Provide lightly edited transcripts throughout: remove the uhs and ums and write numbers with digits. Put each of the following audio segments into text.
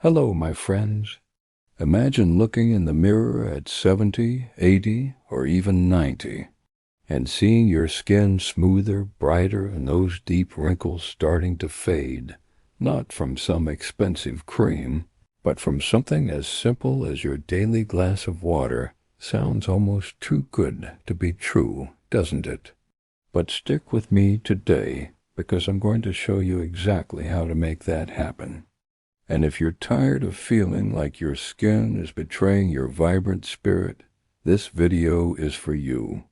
Hello, my friends. Imagine looking in the mirror at 70, 80, or even 90, and seeing your skin smoother, brighter, and those deep wrinkles starting to fade, not from some expensive cream, but from something as simple as your daily glass of water. Sounds almost too good to be true, doesn't it? But stick with me today, because I'm going to show you exactly how to make that happen. And if you're tired of feeling like your skin is betraying your vibrant spirit, this video is for you.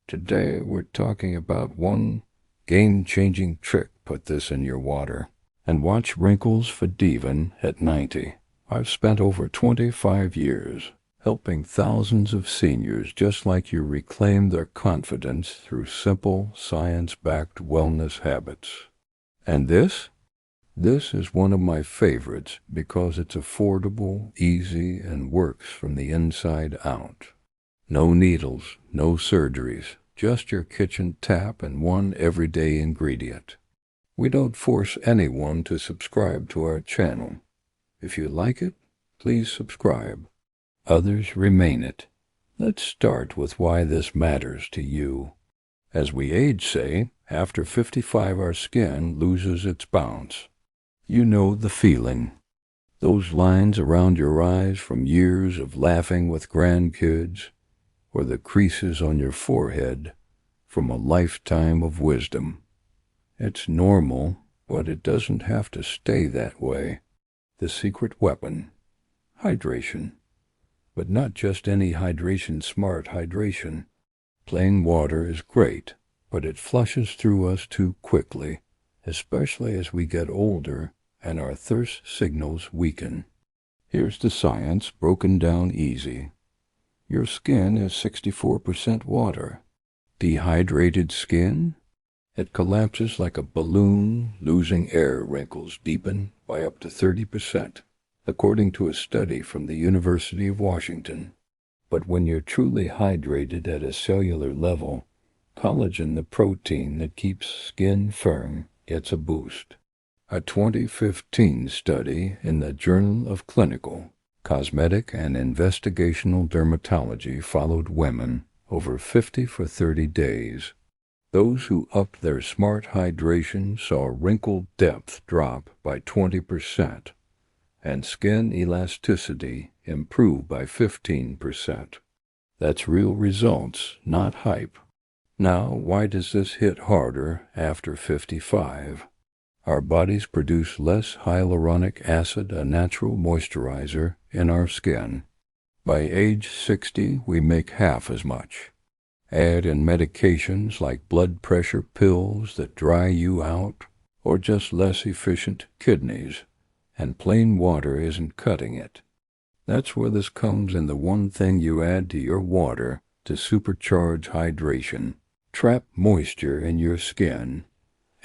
Today we're talking about one game-changing trick. Put this in your water and watch wrinkles fade even at 90. I've spent over 25 years helping thousands of seniors just like you reclaim their confidence through simple, science-backed wellness habits. And this is one of my favorites because it's affordable, easy, and works from the inside out. No needles, no surgeries, just your kitchen tap and one everyday ingredient. We don't force anyone to subscribe to our channel. If you like it, please subscribe. Others remain it. Let's start with why this matters to you. As we age, say, after 55 our skin loses its bounce. You know the feeling. Those lines around your eyes from years of laughing with grandkids, or the creases on your forehead from a lifetime of wisdom. It's normal, but it doesn't have to stay that way. The secret weapon: hydration. But not just any hydration, smart hydration. Plain water is great, but it flushes through us too quickly, especially as we get older and our thirst signals weaken. Here's the science broken down easy. Your skin is 64% water. Dehydrated skin? It collapses like a balloon, losing air. Wrinkles deepen by up to 30%, according to a study from the University of Washington. But when you're truly hydrated at a cellular level, collagen, the protein that keeps skin firm, gets a boost. A 2015 study in the Journal of Clinical, Cosmetic and Investigational Dermatology followed women over 50 for 30 days. Those who upped their smart hydration saw wrinkle depth drop by 20% and skin elasticity improve by 15%. That's real results, not hype. Now, why does this hit harder after 55? Our bodies produce less hyaluronic acid, a natural moisturizer, in our skin. By age 60, we make half as much. Add in medications like blood pressure pills that dry you out, or just less efficient kidneys, and plain water isn't cutting it. That's where this comes in, the one thing you add to your water to supercharge hydration, trap moisture in your skin,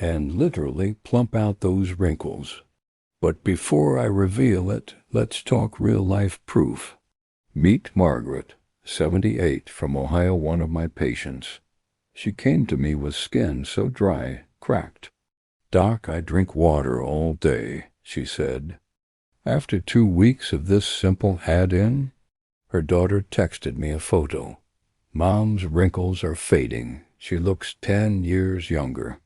and literally plump out those wrinkles. But before I reveal it, let's talk real-life proof. Meet Margaret, 78, from Ohio, one of my patients. She came to me with skin so dry, cracked. "Doc, I drink water all day," she said. After 2 weeks of this simple add-in, her daughter texted me a photo. "Mom's wrinkles are fading. She looks 10 years younger."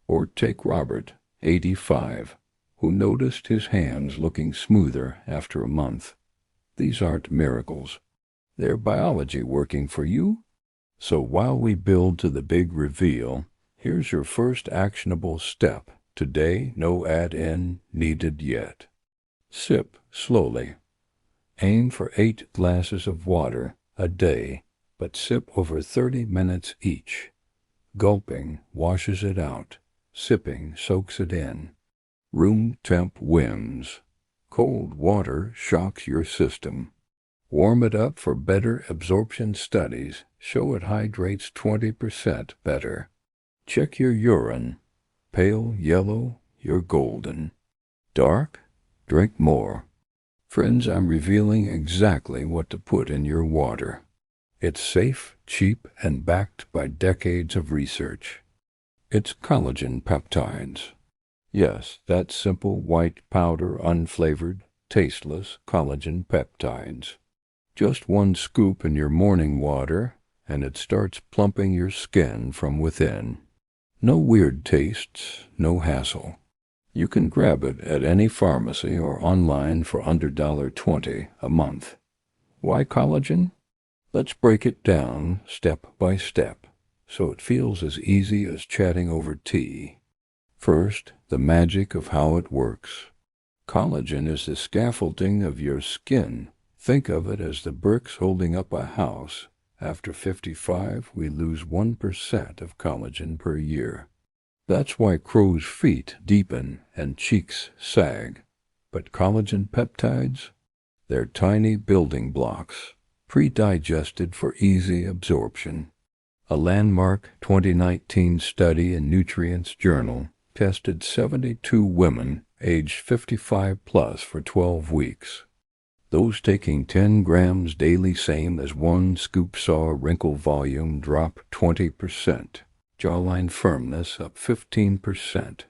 Or take Robert, 85, who noticed his hands looking smoother after a month. These aren't miracles. They're biology working for you. So while we build to the big reveal, here's your first actionable step. Today, no add-in needed yet. Sip slowly. Aim for 8 glasses of water a day, but sip over 30 minutes each. Gulping washes it out. Sipping soaks it in. Room temp wins. Cold water shocks your system. Warm it up for better absorption. Studies show it hydrates 20% better. Check your urine. Pale yellow, you're golden. Dark? Drink more. Friends, I'm revealing exactly what to put in your water. It's safe, cheap, and backed by decades of research. It's collagen peptides. Yes, that simple white powder, unflavored, tasteless collagen peptides. Just one scoop in your morning water, and it starts plumping your skin from within. No weird tastes, no hassle. You can grab it at any pharmacy or online for under $20 a month. Why collagen? Let's break it down step by step, so it feels as easy as chatting over tea. First, the magic of how it works. Collagen is the scaffolding of your skin. Think of it as the bricks holding up a house. After 55, we lose 1% of collagen per year. That's why crow's feet deepen and cheeks sag. But collagen peptides? They're tiny building blocks, pre-digested for easy absorption. A landmark 2019 study in Nutrients Journal tested 72 women aged 55 plus for 12 weeks. Those taking 10 grams daily, same as one scoop, saw wrinkle volume drop 20%, jawline firmness up 15%,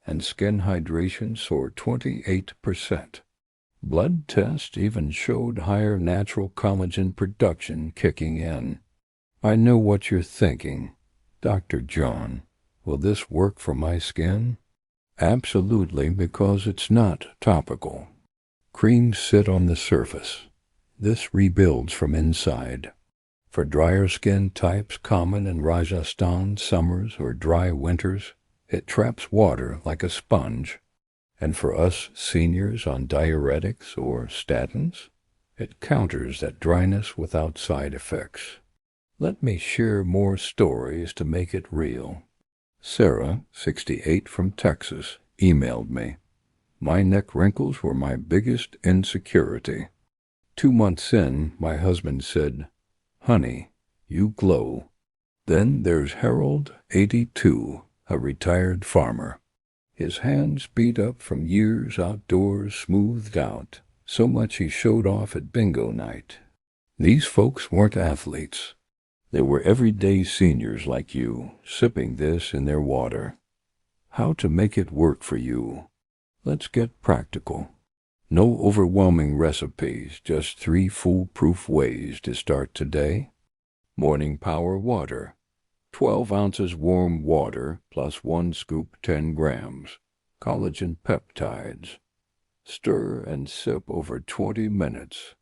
and skin hydration soar 28%. Blood tests even showed higher natural collagen production kicking in. I know what you're thinking. Dr. John, will this work for my skin? Absolutely, because it's not topical. Creams sit on the surface. This rebuilds from inside. For drier skin types common in Rajasthan summers or dry winters, it traps water like a sponge. And for us seniors on diuretics or statins, it counters that dryness without side effects. Let me share more stories to make it real. Sarah, 68 from Texas, emailed me. My neck wrinkles were my biggest insecurity. 2 months in, my husband said, "Honey, you glow." Then there's Harold, 82, a retired farmer. His hands beat up from years outdoors, smoothed out, so much he showed off at bingo night. These folks weren't athletes. They were everyday seniors like you, sipping this in their water. How to make it work for you? Let's get practical. No overwhelming recipes, just 3 foolproof ways to start today. Morning power water. 12 ounces warm water plus 1 scoop 10 grams. Collagen peptides. Stir and sip over 20 minutes.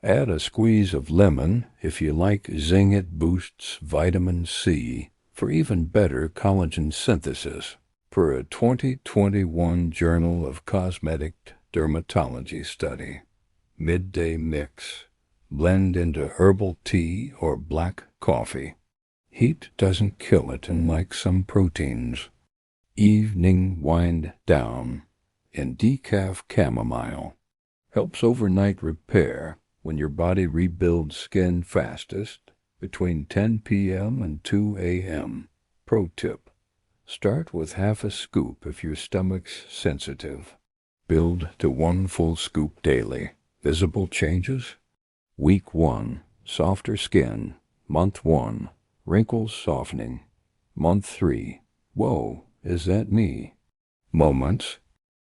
Add a squeeze of lemon if you like. Zing, it boosts vitamin C for even better collagen synthesis. Per a 2021 Journal of Cosmetic Dermatology study. Midday mix. Blend into herbal tea or black coffee. Heat doesn't kill it, unlike some proteins. Evening wind down in decaf chamomile. Helps overnight repair when your body rebuilds skin fastest between 10 p.m. and 2 a.m. Pro tip. Start with half a scoop if your stomach's sensitive. Build to 1 full scoop daily. Visible changes? Week 1, softer skin. Month 1, wrinkles softening. Month 3, whoa, is that me? Moments?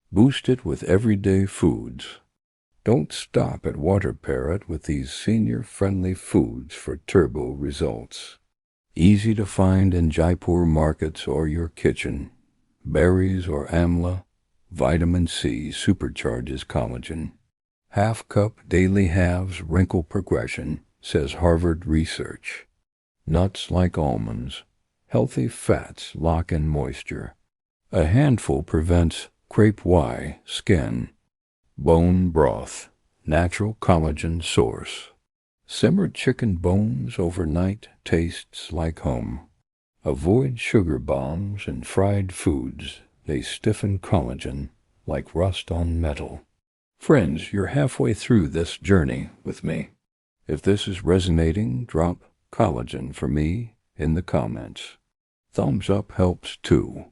Boost it with everyday foods. Don't stop at Water Parrot with these senior-friendly foods for turbo results. Easy to find in Jaipur markets or your kitchen. Berries or amla. Vitamin C supercharges collagen. Half cup daily halves wrinkle progression, says Harvard research. Nuts like almonds. Healthy fats lock in moisture. A handful prevents crepe Y skin. Bone broth, natural collagen source. Simmered chicken bones overnight tastes like home. Avoid sugar bombs and fried foods. They stiffen collagen like rust on metal. Friends, you're halfway through this journey with me. If this is resonating, drop collagen for me in the comments. Thumbs up helps too.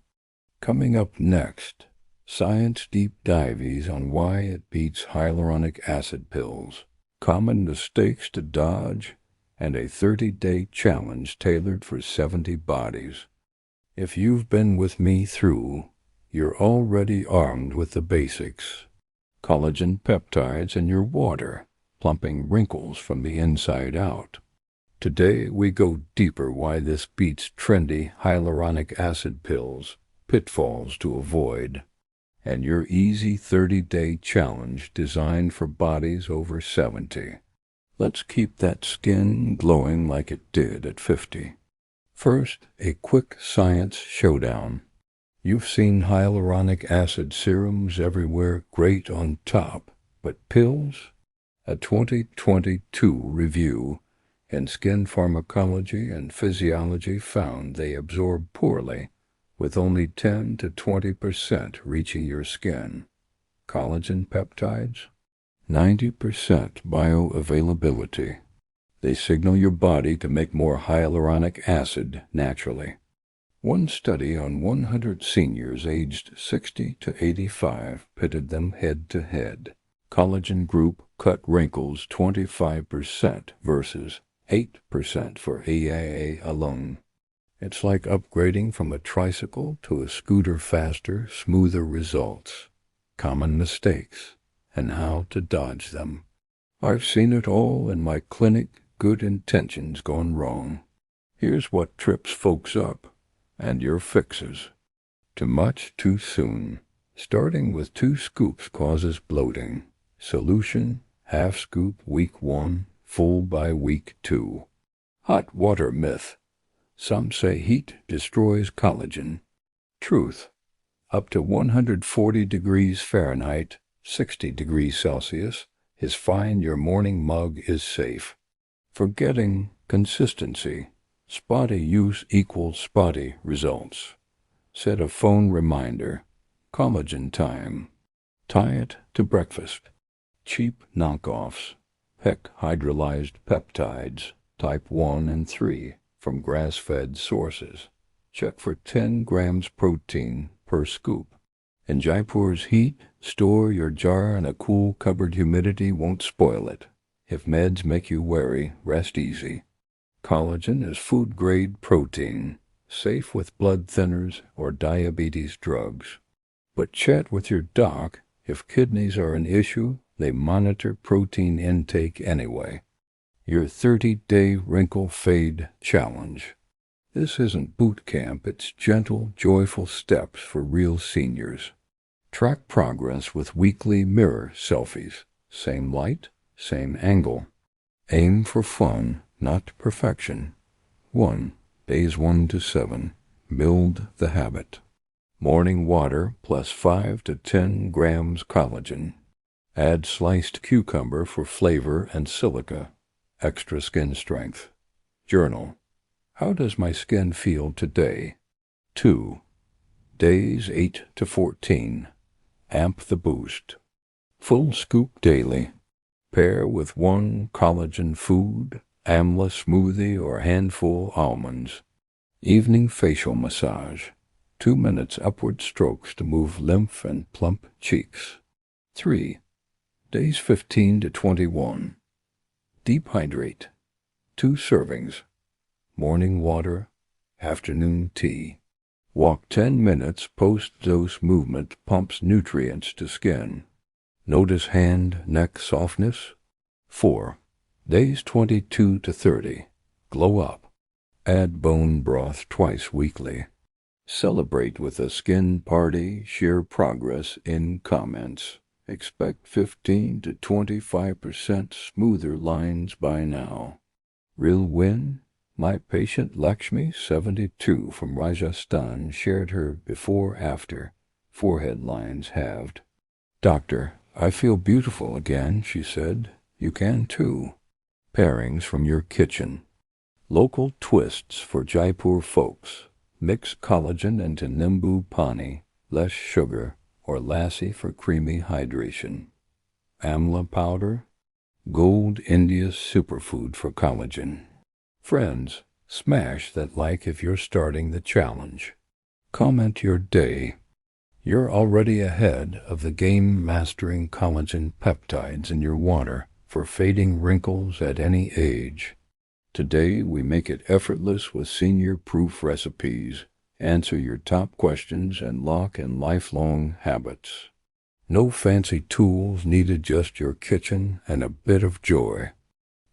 Coming up next, science deep dives on why it beats hyaluronic acid pills, common mistakes to dodge, and a 30-day challenge tailored for 70 bodies. If you've been with me through, you're already armed with the basics. collagen peptides in your water, plumping wrinkles from the inside out. Today we go deeper why this beats trendy hyaluronic acid pills, pitfalls to avoid, and your easy 30-day challenge designed for bodies over 70. Let's keep that skin glowing like it did at 50. First, a quick science showdown. You've seen hyaluronic acid serums everywhere, great on top, but pills? A 2022 review in Skin Pharmacology and Physiology found they absorb poorly, with only 10 to 20% reaching your skin. Collagen peptides? 90% bioavailability. They signal your body to make more hyaluronic acid naturally. One study on 100 seniors aged 60 to 85 pitted them head-to-head. Collagen group cut wrinkles 25% versus 8% for AIA alone. It's like upgrading from a tricycle to a scooter. Faster, smoother results. Common mistakes and how to dodge them. I've seen it all in my clinic, good intentions gone wrong. Here's what trips folks up and your fixes. Too much too soon. Starting with 2 scoops causes bloating. Solution, half scoop week 1, full by week 2. Hot water myth. Some say heat destroys collagen. Truth. Up to 140 degrees Fahrenheit, 60 degrees Celsius, is fine. Your morning mug is safe. Forgetting consistency. Spotty use equals spotty results. Set a phone reminder. Collagen time. Tie it to breakfast. Cheap knockoffs. Heck hydrolyzed peptides, type 1 and 3, from grass-fed sources. Check for 10 grams protein per scoop. In Jaipur's heat, store your jar in a cool cupboard. Humidity won't spoil it. If meds make you wary, rest easy. Collagen is food-grade protein, safe with blood thinners or diabetes drugs. But chat with your doc. If kidneys are an issue, they monitor protein intake anyway. Your 30-day wrinkle-fade challenge. This isn't boot camp, it's gentle, joyful steps for real seniors. Track progress with weekly mirror selfies. Same light, same angle. Aim for fun, not perfection. 1. Days 1 to 7. Build the habit. Morning water plus 5 to 10 grams collagen. Add sliced cucumber for flavor and silica. Extra skin strength. Journal. How does my skin feel today? 2. Days 8 to 14. Amp the boost. Full scoop daily. Pair with 1 collagen food, amla smoothie, or handful almonds. Evening facial massage. 2 minutes upward strokes to move lymph and plump cheeks. 3. Days 15 to 21. Deep hydrate. 2 servings. Morning water, afternoon tea. Walk 10 minutes. Post-dose movement pumps nutrients to skin. Notice hand, neck softness. 4. Days 22 to 30. Glow up. Add bone broth twice weekly. Celebrate with a skin party. Share progress in comments. Expect 15 to 25% smoother lines by now. Real win? My patient Lakshmi, 72, from Rajasthan, shared her before-after. Forehead lines halved. Doctor, I feel beautiful again, she said. You can too. Pairings from your kitchen. Local twists for Jaipur folks. Mix collagen into Nimbu Pani, less sugar, or lassi for creamy hydration. Amla powder. Gold India's superfood for collagen. Friends, smash that like if you're starting the challenge. Comment your day. You're already ahead of the game, mastering collagen peptides in your water for fading wrinkles at any age. Today we make it effortless with senior-proof recipes, answer your top questions, and lock in lifelong habits. No fancy tools needed, just your kitchen and a bit of joy.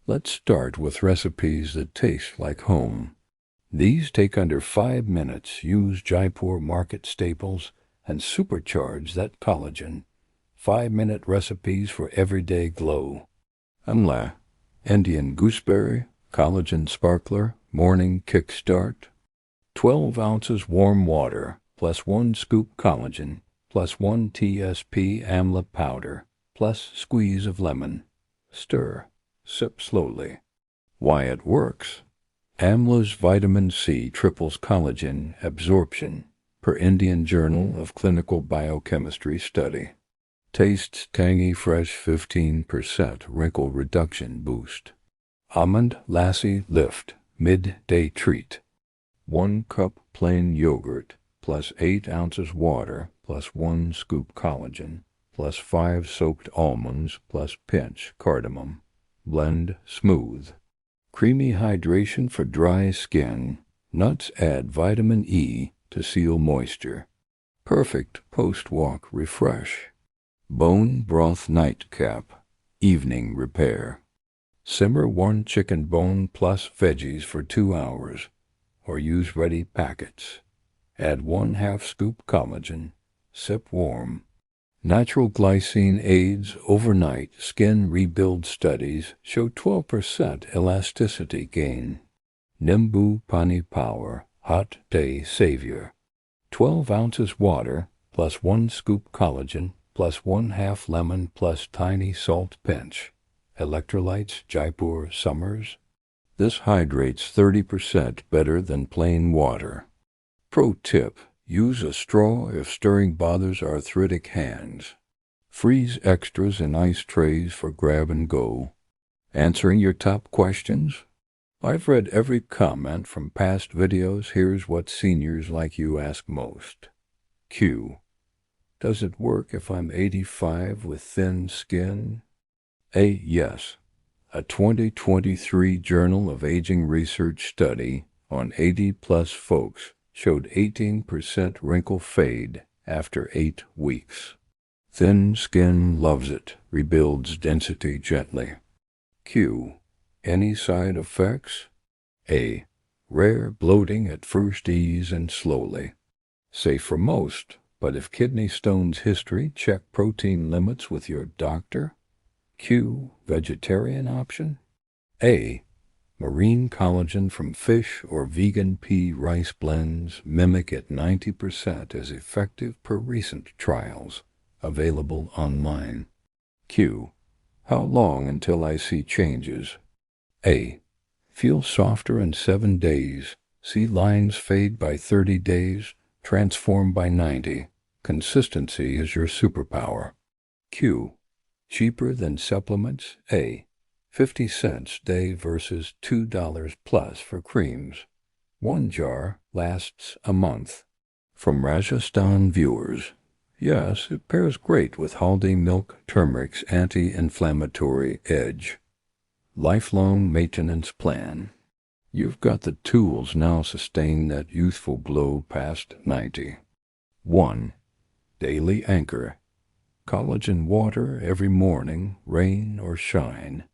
Let's start with recipes that taste like home. These take under 5 minutes, use Jaipur market staples, and supercharge that collagen. 5-minute recipes for everyday glow. Amla, Indian gooseberry, collagen sparkler, morning kickstart. 12 ounces warm water, plus 1 scoop collagen, plus 1 TSP amla powder, plus squeeze of lemon. Stir. Sip slowly. Why it works. Amla's vitamin C triples collagen absorption, per Indian Journal of Clinical Biochemistry study. Tastes tangy, fresh, 15% wrinkle reduction boost. Almond Lassi Lift midday treat. 1 cup plain yogurt, plus 8 ounces water, plus 1 scoop collagen, plus 5 soaked almonds, plus pinch cardamom. Blend smooth. Creamy hydration for dry skin. Nuts add vitamin E to seal moisture. Perfect post-walk refresh. Bone broth nightcap. Evening repair. Simmer 1 chicken bone plus veggies for 2 hours, or use ready packets. Add 1/2 scoop collagen. Sip warm. Natural glycine aids overnight skin rebuild studies show 12% elasticity gain. Nimbu Pani Power Hot Day Savior. 12 ounces water, plus 1 scoop collagen, plus 1/2 lemon, plus tiny salt pinch. Electrolytes Jaipur Summers. This hydrates 30% better than plain water. Pro tip. Use a straw if stirring bothers arthritic hands. Freeze extras in ice trays for grab and go. Answering your top questions? I've read every comment from past videos. Here's what seniors like you ask most. Q. Does it work if I'm 85 with thin skin? A. Yes. A 2023 Journal of Aging Research study on 80-plus folks showed 18% wrinkle fade after 8 weeks. Thin skin loves it, rebuilds density gently. Q. Any side effects? A. Rare bloating at first, ease and slowly. Safe for most, but if kidney stones history, check protein limits with your doctor. Q. Vegetarian option? A. Marine collagen from fish or vegan pea rice blends mimic at 90% as effective per recent trials. Available online. Q. How long until I see changes? A. Feel softer in 7 days. See lines fade by 30 days. Transform by 90. Consistency is your superpower. Q. Cheaper than supplements? A. 50 cents day versus $2 plus for creams. 1 jar lasts a month. From Rajasthan viewers. Yes, it pairs great with Haldi milk turmeric's anti-inflammatory edge. Lifelong maintenance plan. You've got the tools now. Sustain that youthful glow past 90. 1. Daily anchor. Collagen water every morning, rain or shine.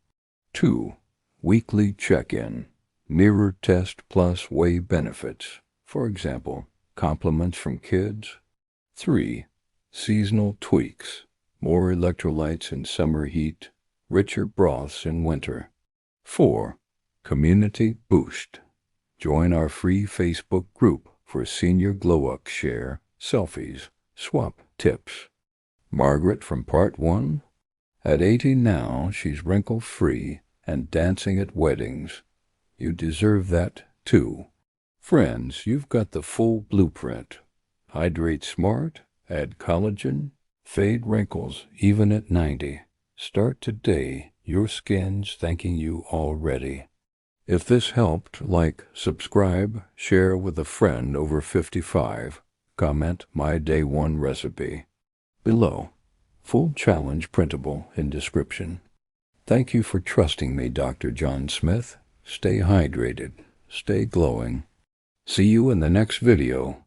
2. Weekly check-in. Mirror test plus weigh benefits. For example, compliments from kids. 3. Seasonal tweaks. More electrolytes in summer heat. Richer broths in winter. 4. Community boost. Join our free Facebook group for senior glow-up share, selfies, swap tips. Margaret from part 1. At 80 now, she's wrinkle-free and dancing at weddings. You deserve that, too. Friends, you've got the full blueprint. Hydrate smart, add collagen, fade wrinkles even at 90. Start today. Your skin's thanking you already. If this helped, like, subscribe, share with a friend over 55. Comment my day 1 recipe below. Full challenge printable in description. Thank you for trusting me, Dr. John Smith. Stay hydrated. Stay glowing. See you in the next video.